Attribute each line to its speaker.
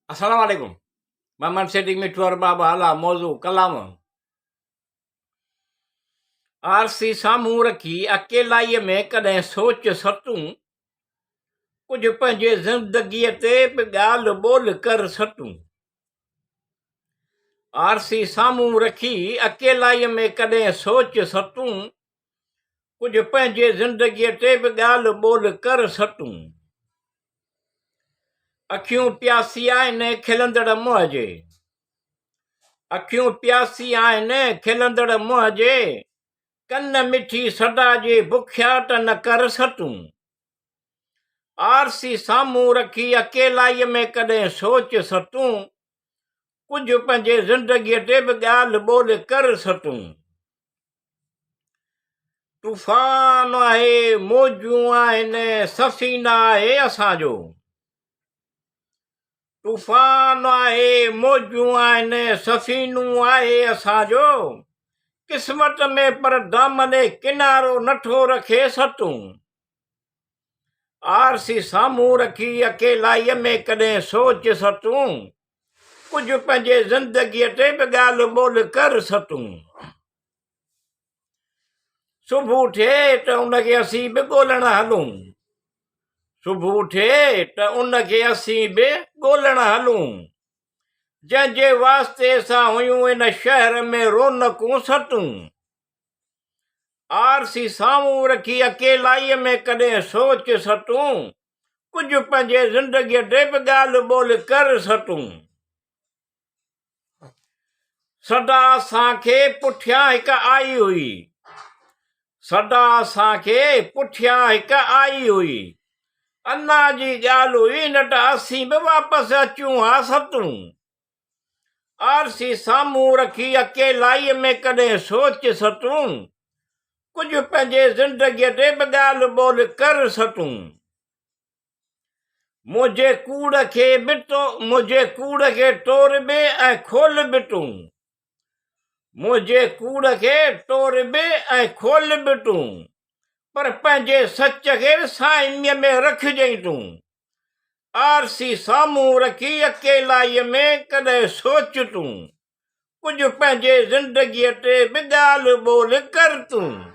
Speaker 1: अस्सलाम वालेकुम। मोहम्मद सिद्दीक मिठू और बाबा आला मौजू क़लाम। आरसी साम्हूं रखी अकेलाई में कॾहिं सोच सतूं, कुझु पंहिंजे ज़िंदगीअ ते बि ॻाल्हि ॿोल कर सतूं। आरसी साम्हूं रखी अकेलाई में कॾहिं सोच सतूं, कुझु पंहिंजे ज़िंदगीअ ते बि ॻाल्हि ॿोल कर सतूं। अखियूं प्यासी आहिनि खिलंदड़ मुंहं जे, अखियूं प्यासी आहिनि खिलंदड़ मुंहं जे, कन मिठी सदा जे बुखिया त न कर सतूं। आरसी साम्हूं रखी अकेलाई में कॾहिं सोच सतूं, कुझु पंहिंजे ज़िंदगीअ ते बि ॻाल्हि ॿोल कर सतूं। तूफ़ान आहे मौजूं आहिनि सफ़ीना आहे असांजो, तूफ़ान आहे मौजूं आहिनि सफ़ीनूं आहे असांजो, क़िस्मत में पर दामने किनारो नथो रखे सतूं। आरसी साम्हूं रखी अकेलाई में कॾहिं सोच सतूं, कुझु पंहिंजे ज़िंदगीअ ते बि ॻाल्हि ॿोल कर सतूं। सुबुह थिए त उनखे असीं बि ॻोल्हण हलूं, सुबुह थिए त उनखे असीं बि ॻोल्हण हलूं, जंहिंजे वास्ते असां हुयूं इन शहर में रौनकूं सतूं। आरसी साम्हूं रखी अकेलाई में कॾहिं सोच सतूं, कुझु पंहिंजे ज़िंदगीअ ते बि ॻाल्हि ॿोल कर सतूं। सदा असांखे पुठियां हिकु आई हुई, सदा असांखे पुठियां हिकु आई हुई, अञा जी ॻाल्हि हुई न त असीं बि वापसि अचूं हा सतूं। आरसी साम्हूं रखी अकेलाई में कॾहिं सोच सतूं, कुझु पंहिंजे ज़िंदगीअ ते बि ॻाल्हि ॿोल कर सतूं। मुंहिंजे कूड़ खे टोर बि ऐं खोल बि तूं, मुंहिंजे कूड़ खे टोर बि ऐं खोल बि तूं, पर पंहिंजे सच खे साइमीअ में रखजांइ तूं। आरसी साम्हूं रखी अकेलाई में कॾहिं सोच तूं, कुझु पंहिंजे ज़िंदगीअ ते बि ॻाल्हि ॿोल कर तूं।